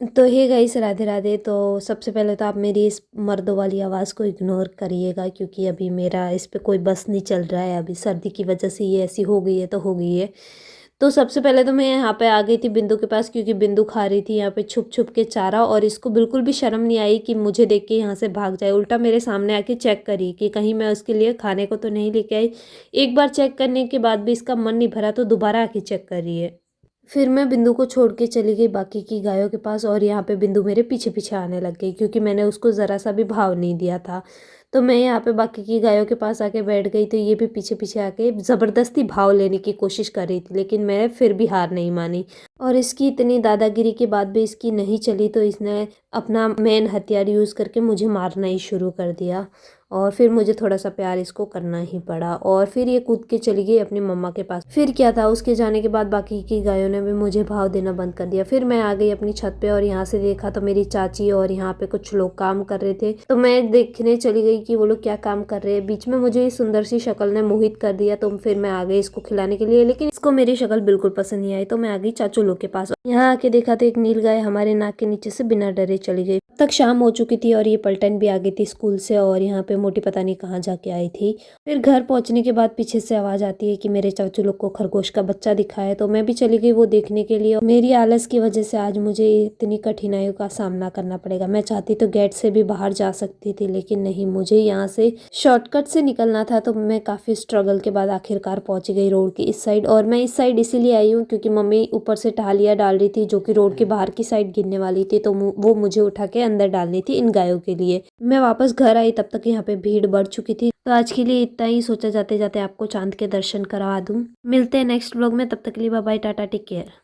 तो hey guys, Radhe Radhe. तो सबसे पहले तो आप मेरी इस मर्दों वाली आवाज़ को इग्नोर करिएगा, क्योंकि अभी मेरा इस पे कोई बस नहीं चल रहा है। अभी सर्दी की वजह से ये ऐसी हो गई है तो हो गई है। तो सबसे पहले तो मैं यहाँ पे आ गई थी बिंदु के पास, क्योंकि बिंदु खा रही थी यहाँ पे छुप छुप के चारा, और इसको बिल्कुल भी शर्म नहीं आई कि मुझे देख के यहाँ से भाग जाए। उल्टा मेरे सामने आके चेक करी कि कहीं मैं उसके लिए खाने को तो नहीं लेके आई। एक बार चेक करने के बाद भी इसका मन नहीं भरा, तो दोबारा आके चेक कर रही है। फिर मैं बिंदु को छोड़ के चली गई बाकी की गायों के पास, और यहाँ पे बिंदु मेरे पीछे पीछे आने लग गई, क्योंकि मैंने उसको ज़रा सा भी भाव नहीं दिया था। तो मैं यहाँ पे बाकी की गायों के पास आके बैठ गई, तो ये भी पीछे पीछे आके ज़बरदस्ती भाव लेने की कोशिश कर रही थी, लेकिन मैं फिर भी हार नहीं मानी। और इसकी इतनी दादागिरी के बाद भी इसकी नहीं चली, तो इसने अपना मेन हथियार यूज़ करके मुझे मारना ही शुरू कर दिया। और फिर मुझे थोड़ा सा प्यार इसको करना ही पड़ा, और फिर ये कूद के चली गई अपनी मम्मा के पास। फिर क्या था, उसके जाने के बाद बाकी की गायों ने भी मुझे भाव देना बंद कर दिया। फिर मैं आ गई अपनी छत पे, और यहाँ से देखा तो मेरी चाची और यहाँ पे कुछ लोग काम कर रहे थे, तो मैं देखने चली गई कि वो लोग क्या काम कर रहे हैं। बीच में मुझे इस सुंदर सी शक्ल ने मोहित कर दिया, तो फिर मैं आ गई इसको खिलाने के लिए, लेकिन इसको मेरी शक्ल बिल्कुल पसंद नहीं आई। तो मैं आ गई चाचू लोग के पास। यहाँ आके देखा तो एक नील गाय हमारे नाक के नीचे से बिना डरे चली गई। अब तक शाम हो चुकी थी, और ये पलटन भी आ गई थी स्कूल से, और यहाँ पे मोटी पता नहीं कहाँ जाके आई थी। फिर घर पहुंचने के बाद पीछे से आवाज आती है कि मेरे चाचू लोग को खरगोश का बच्चा दिखा है। तो मैं भी चली गई वो देखने के लिए। मेरी आलस की वजह से आज मुझे इतनी कठिनाइयों का सामना करना पड़ेगा। मैं चाहती तो गेट से भी बाहर जा सकती थी, लेकिन नहीं, मुझे यहाँ से शॉर्टकट से निकलना था। तो मैं काफी स्ट्रगल के बाद आखिरकार पहुंच गई रोड की इस साइड। और मैं इस साइड इसीलिए आई हूँ क्योंकि मम्मी ऊपर से टालियाँ डाल रही थी, जो कि रोड के बाहर की साइड गिरने वाली थी, तो वो मुझे उठा के अंदर डालनी थी इन गायों के लिए। मैं वापस घर आई, तब तक यहाँ पे भीड़ बढ़ चुकी थी। तो आज के लिए इतना ही, सोचा जाते जाते आपको चांद के दर्शन करवा दूं। मिलते हैं नेक्स्ट व्लॉग में, तब तक के लिए bye bye, tata, take care.